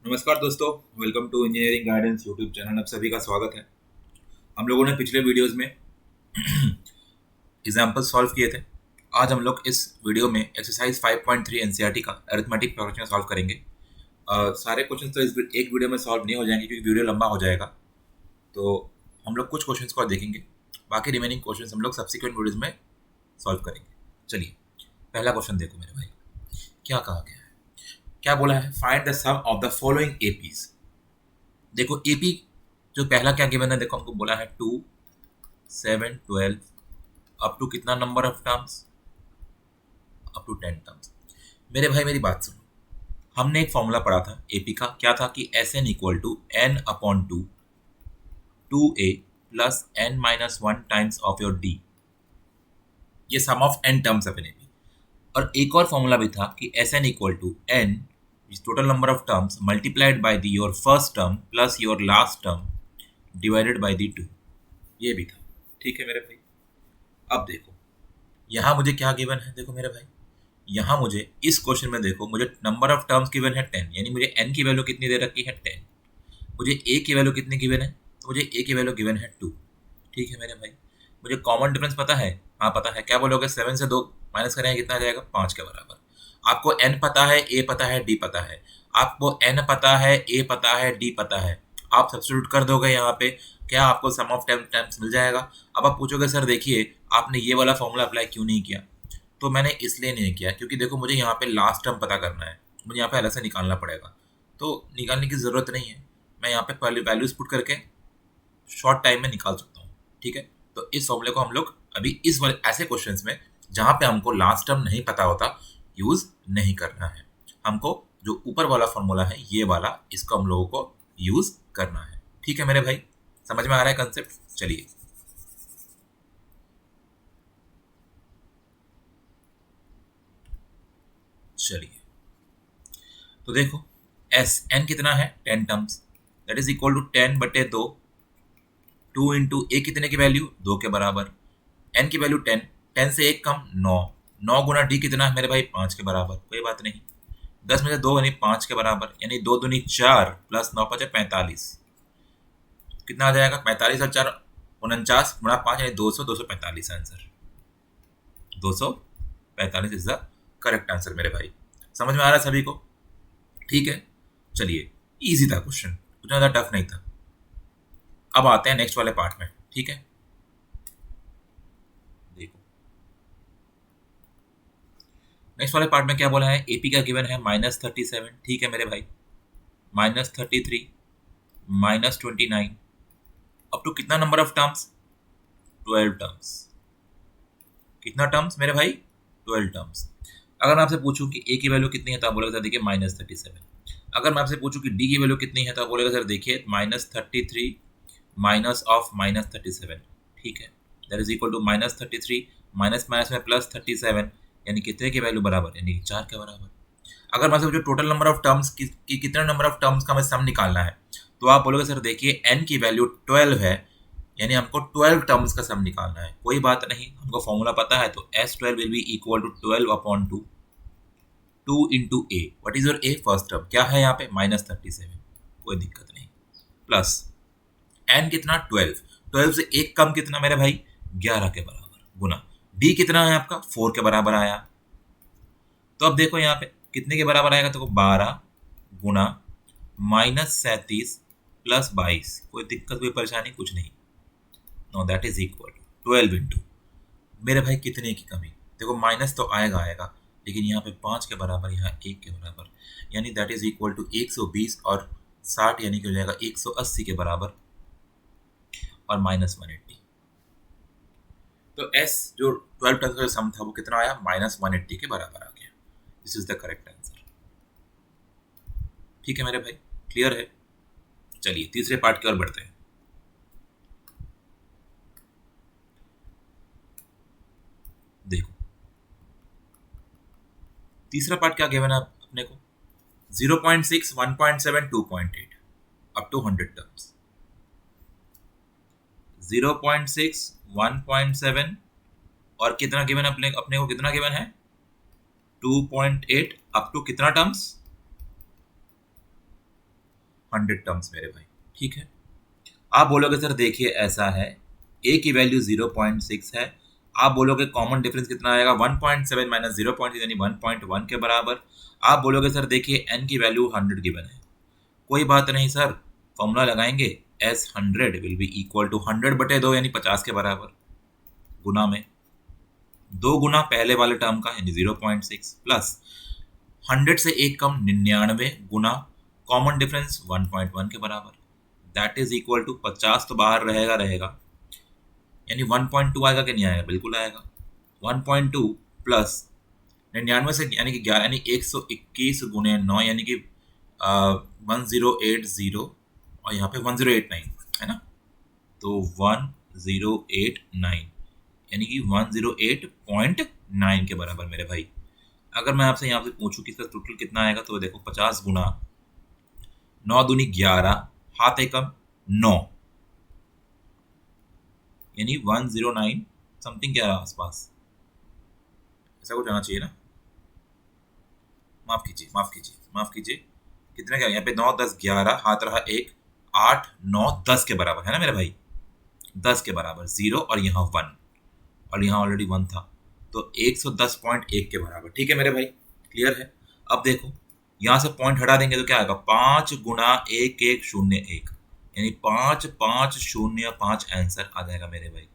नमस्कार दोस्तों, welcome to engineering guidance YouTube channel. आप सभी का स्वागत है। हम लोगों ने पिछले वीडियोस में एग्जाम्पल सॉल्व किए थे। आज हम लोग इस वीडियो में एक्सरसाइज 5.3 एनसीईआरटी का अरिथमेटिक प्रोग्रेशन सॉल्व करेंगे। सारे क्वेश्चन तो इस एक वीडियो में सॉल्व नहीं हो जाएंगे क्योंकि वीडियो लंबा हो जाएगा। तो हम लोग कुछ क्वेश्चंस को देखेंगे, बाकी रिमेनिंग क्वेश्चंस हम लोग सब्सिक्वेंट वीडियोज में सॉल्व करेंगे। चलिए, पहला क्वेश्चन देखो मेरे भाई, क्या कहा गया है। क्या बोला है, find the sum of the following APs. देखो एपी जो पहला क्या गिवन है, देखो हमको बोला है 2, 7, 12 अप टू कितना number of terms, up to 10 terms. मेरे भाई मेरी बात सुनो, हमने एक फॉर्मूला पढ़ा था एपी का, क्या था कि S N equal to N upon two A plus N minus one times of your D, ये sum of N terms of N AP. और एक और फॉर्मूला भी था कि S N equal to N total number of terms multiplied by the your first term plus your last term divided by the 2, ये भी था। ठीक है मेरे भाई, अब देखो यहाँ मुझे क्या गिवन है। देखो मेरे भाई, यहाँ मुझे इस क्वेश्चन में देखो, मुझे नंबर ऑफ टर्म्स गिवन है 10, यानी मुझे n की वैल्यू कितनी दे रखी है 10। मुझे a की वैल्यू कितनी गिवन है, तो मुझे a की वैल्यू गिवन है 2। ठीक है मेरे भाई, मुझे कॉमन डिफरेंस पता है, हाँ पता है। क्या बोलोगे, 7 से 2 माइनस करेंगे कितना आ जाएगा, 5 के बराबर। आपको n पता है, a पता है, d पता है। आपको n पता है, a पता है, d पता है। आप सब्स्टिट्यूट कर दोगे यहाँ पे, क्या आपको सम ऑफ 10 टाइम्स मिल जाएगा। अब आप पूछोगे सर देखिए आपने ये वाला फॉर्मूला अप्लाई क्यों नहीं किया, तो मैंने इसलिए नहीं किया क्योंकि देखो मुझे यहाँ पे लास्ट टर्म पता करना है, मुझे यहाँ पे अलग से निकालना पड़ेगा। तो निकालने की ज़रूरत नहीं है, मैं यहाँ पे पहले वैल्यूज पुट करके शॉर्ट टाइम में निकाल सकता हूँ। ठीक है, तो इस फॉर्मूले को हम लोग अभी इस वाले ऐसे क्वेश्चंस में जहाँ पे हमको लास्ट टर्म नहीं पता होता यूज़ नहीं करना है। हमको जो ऊपर वाला फॉर्मूला है ये वाला, इसको हम लोगों को यूज़ करना है। ठीक है मेरे भाई, समझ में आ रहा है कंसेप्ट। चलिए चलिए तो देखो एस एन कितना है 10 terms, that is equal to 10/2। 2 into A कितने की वैल्यू 2 के बराबर, एन की वैल्यू 10, 10 से एक कम 9, 9 गुना डी कितना है मेरे भाई 5 के बराबर। कोई बात नहीं, 10 में से 2 यानी 5 के बराबर, यानी 2 दूनी 4 प्लस 9 5 45, कितना आ जाएगा 45 और 4 49 गुणा 5 यानी 200, 245 answer. 245 is the correct answer मेरे भाई। समझ में आ रहा है सभी को। ठीक है, चलिए इजी था क्वेश्चन, उतना ज़्यादा टफ नहीं था। अब आते हैं नेक्स्ट वाले पार्ट में। ठीक है, देखो नेक्स्ट वाले पार्ट में क्या बोला है, एपी का गिवन है -37। ठीक है मेरे भाई, -33, -29 अप टू कितना नंबर ऑफ टर्म्स, 12 टर्म्स। कितना टर्म्स मेरे भाई, 12 टर्म्स। अगर मैं आपसे पूछूं कि ए की वैल्यू कितनी है तो आप बोलेगा सर देखिए -37। अगर मैं आपसे पूछूं कि डी की वैल्यू कितनी है तो आप बोलेगा सर देखिए -33 माइनस ऑफ -37। ठीक है, that is equal to -33 minus minus में +37, यानी कितने के वैल्यू बराबर, यानी 4 के बराबर। अगर मैं जो टोटल नंबर ऑफ टर्म्स की कितना नंबर ऑफ टर्म्स का हमें सम निकालना है, तो आप बोलोगे सर देखिए n की वैल्यू 12 है, यानी हमको 12 टर्म्स का सम निकालना है। कोई बात नहीं, हमको फॉर्मूला पता है, तो S12 will be equal to 12/2, 2 into a, what is your a first term क्या है यहाँ पे -37, कोई दिक्कत नहीं, प्लस एन कितना 12, 12 से एक कम कितना मेरे भाई 11 के बराबर, गुना डी कितना है आपका 4 के बराबर आया। तो अब देखो यहाँ पे कितने के बराबर आएगा, तो 12 गुना -37 प्लस 22, कोई दिक्कत कोई परेशानी कुछ नहीं। No, that is equal to 12 into, मेरे भाई कितने की कमी, देखो माइनस तो आएगा आएगा, लेकिन यहाँ पे 5 के बराबर, यहाँ 1 के बराबर, यानी दैट इज इक्वल टू 120 और 60, यानी कि हो जाएगा 180 के बराबर और -180। तो एस जो 12 टर्म्स का सम था वो कितना आया, -180 के बराबर आ गया। This is the correct answer. ठीक है मेरे भाई, क्लियर है। चलिए तीसरे पार्ट की ओर बढ़ते हैं। देखो तीसरा पार्ट क्या गिवन है अपने को, 0.6, 1.7, 2.8 अप टू 100 टर्म्स। 0.6, 1.7 और कितना गिवन अपने अपने को कितना गिवन है 2.8 अप टू कितना टर्म्स, 100 टर्म्स मेरे भाई, ठीक है। आप बोलोगे सर देखिए ऐसा है, ए की वैल्यू 0.6 है, आप बोलोगे कॉमन डिफरेंस कितना आएगा 1.7 माइनस 0.6 यानी 1.1 के बराबर। आप बोलोगे सर देखिए एन की वैल्यू 100 गिवन है, कोई बात नहीं सर, फॉर्मूला लगाएंगे, S 100 will be equal to 100/2 यानी 50 के बराबर, गुना में 2 गुना पहले वाले टर्म का यानी 0.6 प्लस 100 से एक कम 99 गुना कॉमन डिफरेंस 1.1 के बराबर, दैट इज इक्वल टू 50 तो बाहर रहेगा यानी 1.2 आएगा कि नहीं आएगा, बिल्कुल आएगा। 1.2 प्लस 99 से यानी कि 11 यानी 121 गुने 9 यानी कि 1080 और यहाँ पे 1089 है ना, तो 1089 यानी कि 108.9 के बराबर मेरे भाई। अगर मैं आपसे यहाँ से पूछूं कि इसका टोटल कितना आएगा, तो देखो 50 गुना 9 दूनी 11, हाथ एकम 9 यानी 109 समथिंग क्या रहा आसपास, ऐसा कुछ आना चाहिए ना। माफ कीजिए कितने क्या, यहाँ पे 9 10 11 हाथ रहा 1 8 9 10 के बराबर है ना मेरे भाई, 10 के बराबर 0 और यहाँ 1 और यहाँ ऑलरेडी 1 था, तो 110.1 के बराबर, ठीक है मेरे भाई, क्लियर है। अब देखो यहाँ से पॉइंट हटा देंगे तो क्या आएगा, 5 गुना 1101 यानी 5505 आंसर आ जाएगा मेरे भाई।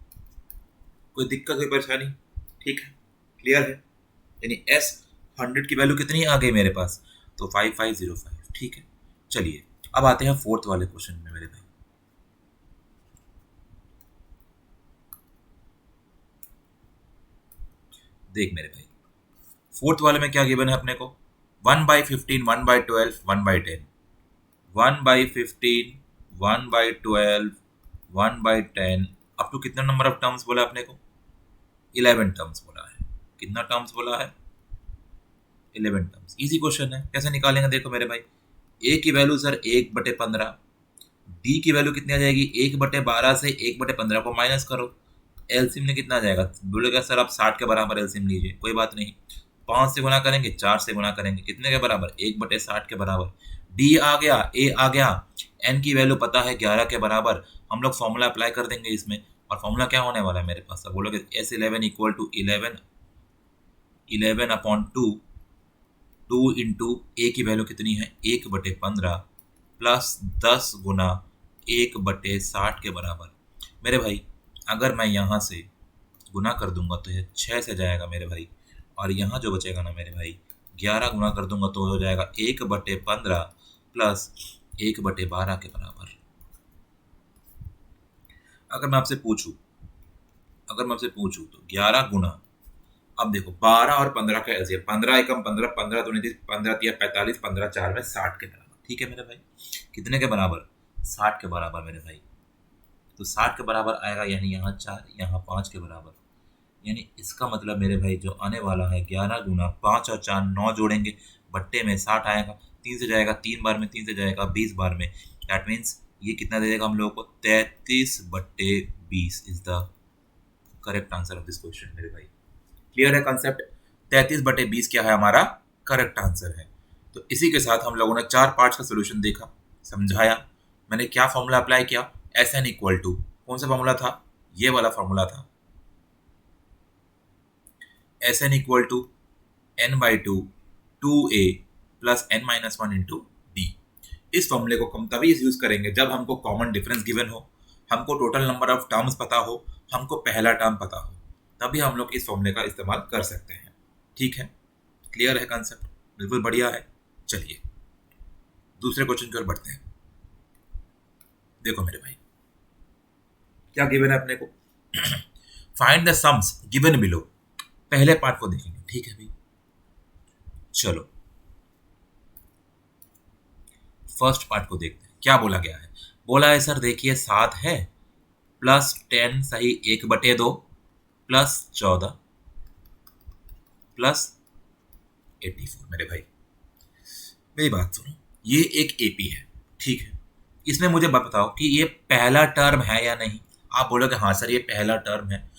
कोई दिक्कत कोई परेशानी, ठीक है, क्लियर है। यानी एस 100 की वैल्यू कितनी आ गई मेरे पास, तो 5505, ठीक है। चलिए अब आते हैं फोर्थ वाले क्वेश्चन में मेरे भाई। देख मेरे भाई फोर्थ वाले में क्या गिवन है अपने को, 1/15 1/12 1/10, 1/15 1/12 1/10 अप टू कितना नंबर ऑफ टर्म्स बोला अपने को, 11 टर्म्स बोला है। कितना टर्म्स बोला है, 11 टर्म्स। इजी क्वेश्चन है, कैसे निकालेंगे देखो मेरे भाई, ए की वैल्यू सर 1/15, डी की वैल्यू कितनी आ जाएगी 1/12 से 1/15 को माइनस करो, एलसीएम में कितना आ जाएगा, बोलेगा सर आप 60 के बराबर एलसीएम लीजिए, कोई बात नहीं, 5 से गुना करेंगे 4 से गुना करेंगे, कितने के बराबर 1/60 के बराबर। डी आ गया, ए आ गया, एन की वैल्यू पता है 11 के बराबर, हम लोग फॉर्मूला अप्लाई कर देंगे इसमें, और फॉर्मूला क्या होने वाला है मेरे पास, अब बोलोगे S11 इक्वल टू 11/2, 2 इंटू ए की वैल्यू कितनी है 1/15 प्लस 10 गुना 1/60 के बराबर। मेरे भाई अगर मैं यहाँ से गुना कर दूंगा तो ये 6 से जाएगा मेरे भाई, और यहाँ जो बचेगा ना मेरे भाई 11 गुना कर दूंगा तो हो जाएगा 1/15 प्लस 1/12 के बराबर। अगर मैं आपसे पूछूं तो 11 गुना, अब देखो 12 और 15 का एलसीएम, 15 एकम 15, 15 दूनी 30, 15 तिया 45, 15 4 में 60 के बराबर, ठीक है मेरे भाई, कितने के बराबर 60 के बराबर मेरे भाई, तो 60 के बराबर आएगा, यानी यहाँ 4 यहाँ 5 के बराबर, यानी इसका मतलब मेरे भाई जो आने वाला है 11 गुना 5 और 4 9 जोड़ेंगे बट्टे में 60 आएगा, 3 से जाएगा 3 बार में, 3 से जाएगा 20 बार में, दैट मीन्स ये कितना दे देगा हम लोगों को 33/20 is the correct answer of this question मेरे भाई। क्लियर है कंसेप्ट, 33/20 क्या है हमारा करेक्ट आंसर है। तो इसी के साथ हम लोगों ने 4 पार्ट्स का सोल्यूशन देखा, समझाया, मैंने क्या फॉर्मूला अप्लाई किया, SN इक्वल टू कौन सा फॉर्मूला था, ये वाला फॉर्मूला था, SN equal to n/2 2a plus n-1 into D. इस फॉर्मूले को हम तभी यूज करेंगे जब हमको कॉमन डिफरेंस गिवन हो, हमको टोटल नंबर ऑफ टर्म्स पता हो, हमको पहला टर्म पता हो, तभी हम लोग इस फॉर्मूले का इस्तेमाल कर सकते हैं। ठीक है, क्लियर है कंसेप्ट, बिल्कुल बढ़िया है। चलिए दूसरे क्वेश्चन की ओर बढ़ते हैं। देखो मेरे भाई क्या गिवन है अपने को, find the sums given below. पहले पार्ट को देखेंगे, ठीक है भाई। चलो फर्स्ट पार्ट को देखते हैं, क्या बोला गया है। बोला है सर देखिए 7 है प्लस 10 सही 1/2 प्लस 14 प्लस 84। मेरे भाई मेरी बात सुनो, ये एक एपी है, ठीक है। इसमें मुझे बताओ कि ये पहला टर्म है या नहीं। आप बोलोगे हाँ सर ये पहला टर्म है।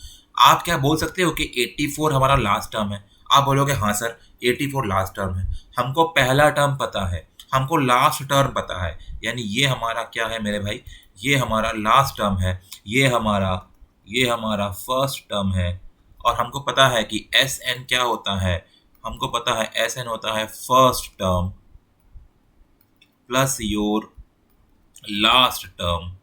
आप क्या बोल सकते हो कि 84 हमारा लास्ट टर्म है। आप बोलोगे हाँ सर 84 लास्ट टर्म है। हमको पहला टर्म पता है, हमको लास्ट टर्म पता है, यानी ये हमारा क्या है मेरे भाई, ये हमारा लास्ट टर्म है, ये हमारा फर्स्ट टर्म है। और हमको पता है कि एस एन क्या होता है, हमको पता है एस एन होता है first term plus your last term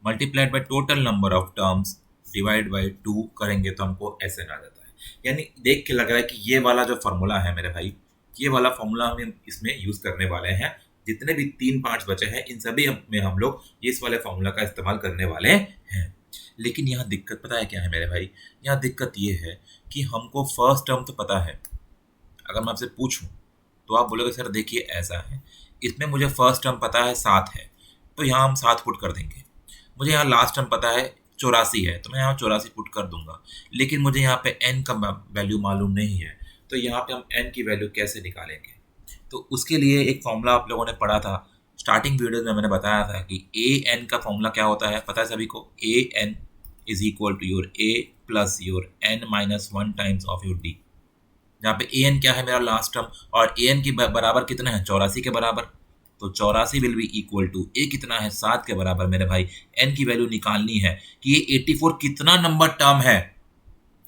multiplied by total number of terms divide by 2 करेंगे तो हमको एस एन आ जाता है। यानी देख के लग रहा है कि ये वाला जो फॉर्मूला है मेरे भाई, ये वाला फॉर्मूला हम इसमें यूज करने वाले हैं। जितने भी 3 पार्ट्स बचे हैं इन सभी में हम लोग इस वाले फॉर्मूला का इस्तेमाल करने वाले हैं। लेकिन यहाँ दिक्कत पता है क्या है मेरे भाई, यहाँ दिक्कत ये है कि हमको फर्स्ट टर्म तो पता है। अगर मैं आपसे पूछूं तो आप बोलोगे सर देखिए ऐसा है, इसमें मुझे फर्स्ट टर्म पता है 7 है, तो यहाँ हम 7 पुट कर देंगे। मुझे यहाँ लास्ट टर्म पता है 84 है, तो मैं यहाँ 84 पुट कर दूंगा। लेकिन मुझे यहाँ पे n का वैल्यू मालूम नहीं है, तो यहाँ पे हम n की वैल्यू कैसे निकालेंगे? तो उसके लिए एक फॉर्मूला आप लोगों ने पढ़ा था स्टार्टिंग वीडियो में, मैंने बताया था कि ए एन का फॉर्मूला क्या होता है, पता है सभी को? A N is equal to your A plus your N minus 1 times of your D. जहाँ पे ए एन क्या है मेरा लास्ट टर्म, और ए एन के बराबर कितना है 84 के बराबर, तो 84 will be equal to a कितना है 7 के बराबर। मेरे भाई एन की वैल्यू निकालनी है कि ये 84 कितना नंबर टर्म है,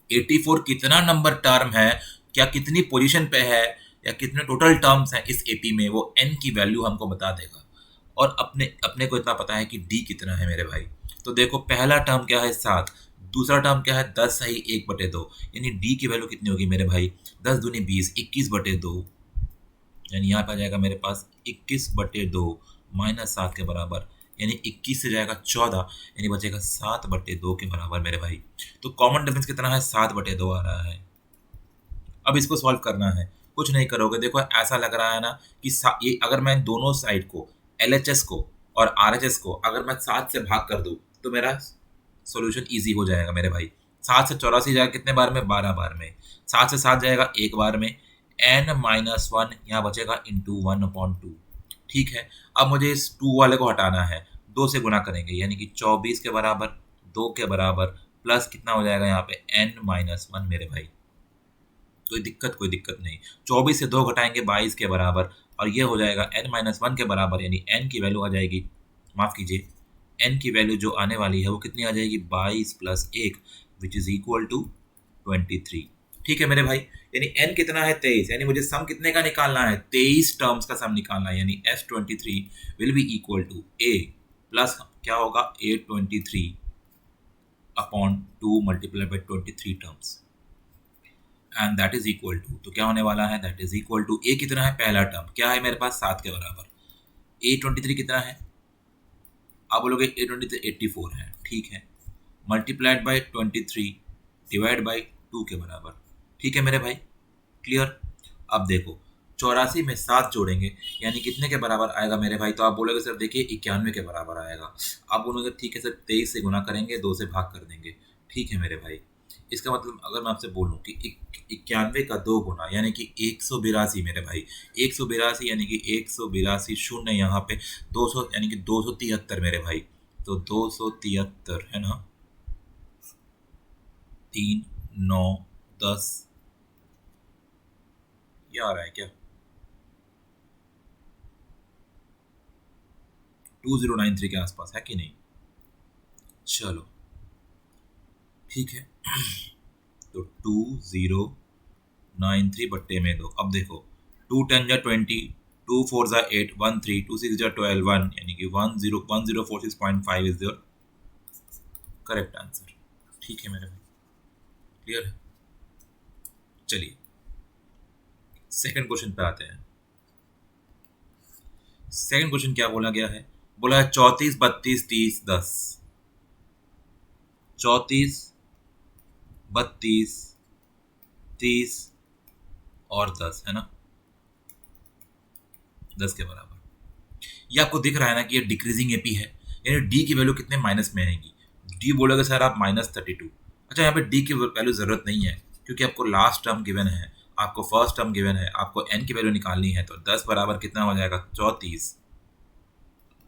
84 कितना नंबर टर्म है, क्या कितनी पोजीशन पे है, या कितने टोटल टर्म्स हैं इस एपी में, वो एन की वैल्यू हमको बता देगा। और अपने को इतना पता है कि डी कितना है मेरे भाई। तो देखो पहला टर्म क्या है 7, दूसरा टर्म क्या है 10 सही 1/2, यानी डी की वैल्यू कितनी होगी मेरे भाई 10 दूनी 20, 21/2, यानी यहाँ पे आ जाएगा मेरे पास 21/2 माइनस 7 के बराबर, यानी 21 से जाएगा 14, यानी बचेगा 7/2 के बराबर मेरे भाई। तो कॉमन डिफरेंस कितना है 7/2 आ रहा है। अब इसको सॉल्व करना है, कुछ नहीं करोगे। देखो ऐसा लग रहा है ना कि ये अगर मैं दोनों साइड को LHS को और RHS को अगर मैं 7 से भाग कर दूं तो मेरा सॉल्यूशन इजी हो जाएगा मेरे भाई। 7 से 84 जाएगा कितने बार में 12 बार में, 7 से 7 जाएगा एक बार में, n-1 यहाँ बचेगा इंटू 1/2। ठीक है, अब मुझे इस 2 वाले को हटाना है, 2 से गुना करेंगे यानी कि 24 के बराबर 2 के बराबर प्लस कितना हो जाएगा यहाँ पे n-1 मेरे भाई। कोई दिक्कत नहीं, 24 से 2 घटाएंगे 22 के बराबर, और ये हो जाएगा n-1 के बराबर, यानी n की वैल्यू आ जाएगी, माफ़ कीजिए n की वैल्यू जो आने वाली है वो कितनी आ जाएगी 22 plus 1 which is equal to 23। ठीक है मेरे भाई, यानी n कितना है 23, यानी मुझे सम कितने का निकालना है 23 टर्म्स का सम निकालना है, यानी S23 will be equal to a plus क्या होगा A23 upon 2 multiply by 23 terms, and that is equal to, तो क्या होने वाला है that is equal to a कितना है पहला टर्म क्या है मेरे पास 7 के बराबर, A23 कितना है आप बोलोगे A23 84 है, ठीक है, मल्टीप्लाइड बाई 23 डिवाइड बाई 2 के बराबर। ठीक है मेरे भाई, क्लियर। अब देखो 84 में 7 जोड़ेंगे यानी कितने के बराबर आएगा मेरे भाई, तो आप बोलोगे सर देखिए 91 के बराबर आएगा। आप बोलोगे ठीक है सर 23 से गुना करेंगे 2 से भाग कर देंगे। ठीक है मेरे भाई, इसका मतलब अगर मैं आपसे बोलूँ कि 91 का 2 गुना यानी कि 182 मेरे भाई, 182 यानी कि 182 शून्य यहाँ पे 200 यानी कि 273 मेरे भाई, तो 273 है ना, 3 9 10 ये आ रहा है क्या 2093 के आसपास है कि नहीं। चलो ठीक है, तो 2093 बट्टे में 2। अब देखो 2 10 जा 20, 2 4 जा 8, 1 3, 2 6 जा 12 1, यानी कि 1046.5 इज योर करेक्ट आंसर। ठीक है मेरे भाई, क्लियर है। चलिए सेकंड क्वेश्चन पे आते हैं। सेकंड क्वेश्चन क्या बोला गया है, बोला है 34 32 30 10, 34 32 30 और 10 है ना 10 के बराबर। ये आपको दिख रहा है ना कि ये डिक्रीजिंग एपी है, यानी डी की वैल्यू कितने माइनस में आएगी, डी बोलोगे सर आप -32। अच्छा यहाँ पे डी की वैल्यू ज़रूरत नहीं है क्योंकि आपको लास्ट टर्म गिवन है, आपको फर्स्ट टर्म गिवन है, आपको एन की वैल्यू निकालनी है, तो 10 बराबर कितना हो जाएगा 34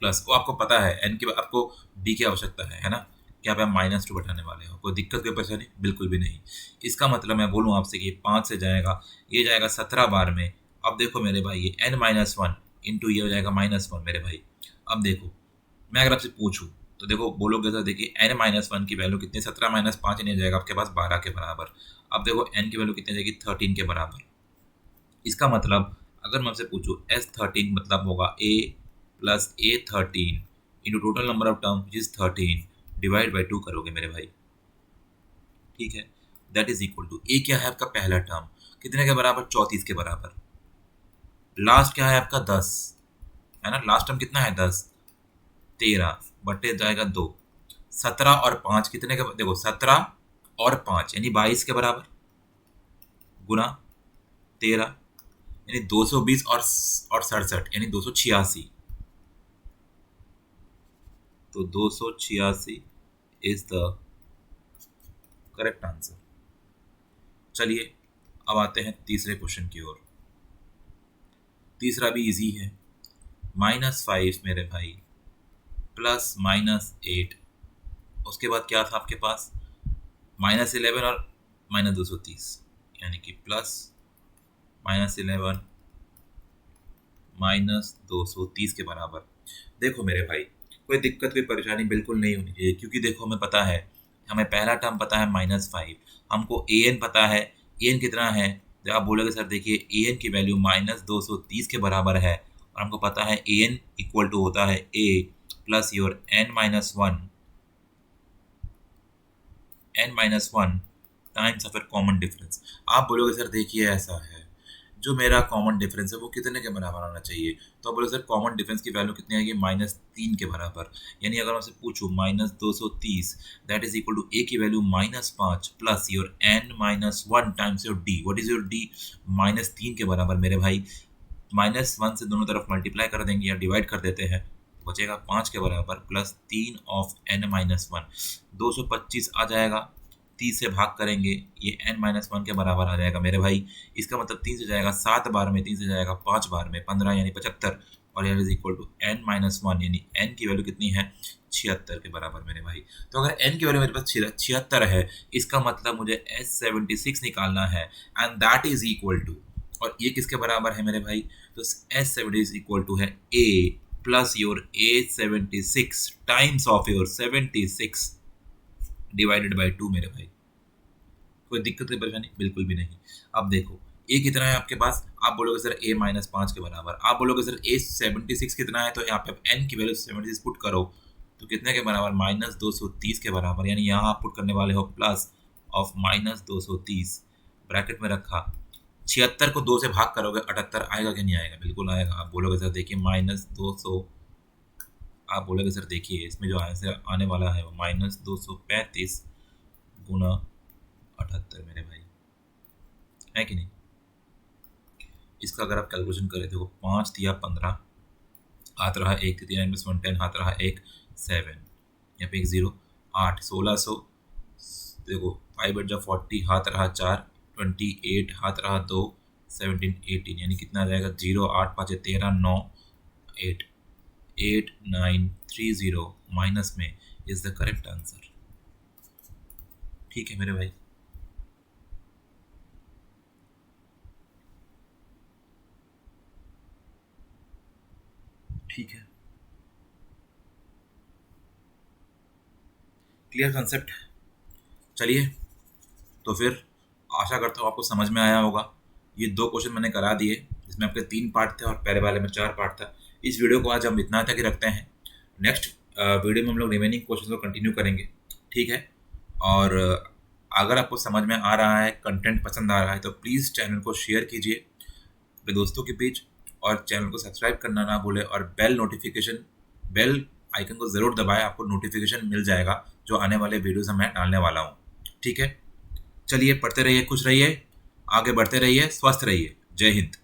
प्लस वो आपको पता है एन की, आपको डी की आवश्यकता है ना, क्या आप -2 बैठाने वाले हो, कोई दिक्कत कोई परेशानी बिल्कुल भी नहीं। इसका मतलब मैं बोलूँ आपसे कि 5 से जाएगा ये जाएगा 17 बार में। अब देखो मेरे भाई ये n-1 इंटू ये हो जाएगा -1 मेरे भाई। अब देखो मैं अगर आपसे पूछूं तो देखो बोलोगे तो देखिए n-1 की वैल्यू कितनी, 17 - 5 नहीं जाएगा आपके पास 12 के बराबर। अब देखो n की वैल्यू कितनी जाएगी 13 के बराबर। इसका मतलब अगर मैं आपसे पूछूं S13 मतलब होगा a plus A13 into total number of term which is 13 divide by 2 करोगे मेरे भाई, ठीक है। दैट इज इक्वल टू ए क्या है आपका पहला टर्म कितने के बराबर 34 के बराबर, लास्ट क्या है आपका 10 है ना, लास्ट टर्म कितना है 10, 13 बटे जाएगा 2, 17 और 5 कितने के, देखो 17 और 5 यानी 22 के बराबर गुना 13 यानी 220 और 67 यानी 286, तो 286 इज द करेक्ट आंसर। चलिए अब आते हैं तीसरे क्वेश्चन की ओर। तीसरा भी इजी है, -5 मेरे भाई प्लस -8, उसके बाद क्या था आपके पास -11 और -230 यानी कि प्लस -11 -230 के बराबर। देखो मेरे भाई कोई दिक्कत कोई परेशानी बिल्कुल नहीं होनी चाहिए, क्योंकि देखो हमें पता है, हमें पहला टर्म पता है -5, हमको ए एन पता है, ए एन कितना है, जब आप बोलोगे सर देखिए ए एन की वैल्यू -230 के बराबर है और हमको पता है ए एन इक्वल टू होता है A plus your n-1 times of your common difference. आप बोलोगे सर देखिए ऐसा है, जो मेरा कॉमन डिफरेंस है वो कितने के बराबर आना चाहिए, तो आप बोलो सर कॉमन डिफरेंस की वैल्यू कितनी आएगी -3 के बराबर। यानी अगर मैं आपसे पूछूं -230 दैट इज इक्वल टू ए की value -5 plus your n-1 times your D, what is your D, -3 के बराबर मेरे भाई। -1 से दोनों तरफ मल्टीप्लाई कर देंगे या डिवाइड कर देते हैं, बचेगा 5 के बराबर प्लस 3 ऑफ n-1, 225 आ जाएगा, 30 से भाग करेंगे ये n-1 के बराबर आ जाएगा मेरे भाई। इसका मतलब 3 से जाएगा 7 बार में, 3 से जाएगा 5 बार में 15 यानी 75 और यार इज इक्वल टू n-1 यानी n की वैल्यू कितनी है 76 के बराबर मेरे भाई। तो अगर n की वैल्यू मेरे पास 76 है, इसका मतलब मुझे S76 निकालना है and that is equal to, और ये किसके बराबर है मेरे भाई, तो S70 इज इक्वल टू है a plus your A76 times of your 76 divided by 2 मेरे भाई। कोई दिक्कत कोई परेशानी बिल्कुल भी नहीं। अब देखो ए कितना है आपके पास, आप बोलोगे सर A-5 के बराबर, आप बोलोगे सर A76 कितना है, तो यहाँ पे आप n की वैल्यू 76 पुट करो तो कितने के बराबर -230 के बराबर, यानी यहाँ आप पुट करने वाले हो प्लस ऑफ -230 ब्रैकेट में रखा, 76 को 2 से भाग करोगे 78 आएगा कि नहीं आएगा, बिल्कुल आएगा। आप बोलोगे सर देखिए -200, आप बोलोगे सर देखिए इसमें जो आंसर आने वाला है वो -235 गुना 78 मेरे भाई, है कि नहीं। इसका अगर आप कैलकुलेशन करें देखो 5 दिया 15, हाथ रहा 1, 3 -1 10, हाथ रहा 1 7, यहाँ पे 1 0, 8 1600, देखो 5 8 40, हाथ रहा 4 28, हाथ रहा 2 17 18, यानी कितना आ जाएगा 0 8 5 13 9 8 8 9 3 0 माइनस में इज द करेक्ट आंसर। ठीक है मेरे भाई, ठीक है, क्लियर कंसेप्ट। चलिए तो फिर आशा करता हूँ आपको समझ में आया होगा। ये 2 क्वेश्चन मैंने करा दिए जिसमें आपके 3 पार्ट थे और पहले वाले में 4 पार्ट था। इस वीडियो को आज हम इतना तक ही रखते हैं, नेक्स्ट वीडियो में हम लोग रिमेनिंग क्वेश्चन को कंटिन्यू करेंगे, ठीक है। और अगर आपको समझ में आ रहा है, कंटेंट पसंद आ रहा है, तो प्लीज़ चैनल को शेयर कीजिए अपने दोस्तों के बीच और चैनल को सब्सक्राइब करना ना भूलें और बेल आइकन को ज़रूर दबाएं, आपको नोटिफिकेशन मिल जाएगा जो आने वाले वीडियोज़ मैं डालने वाला हूँ, ठीक है। चलिए पढ़ते रहिए, खुश रहिए, आगे बढ़ते रहिए, स्वस्थ रहिए। जय हिंद।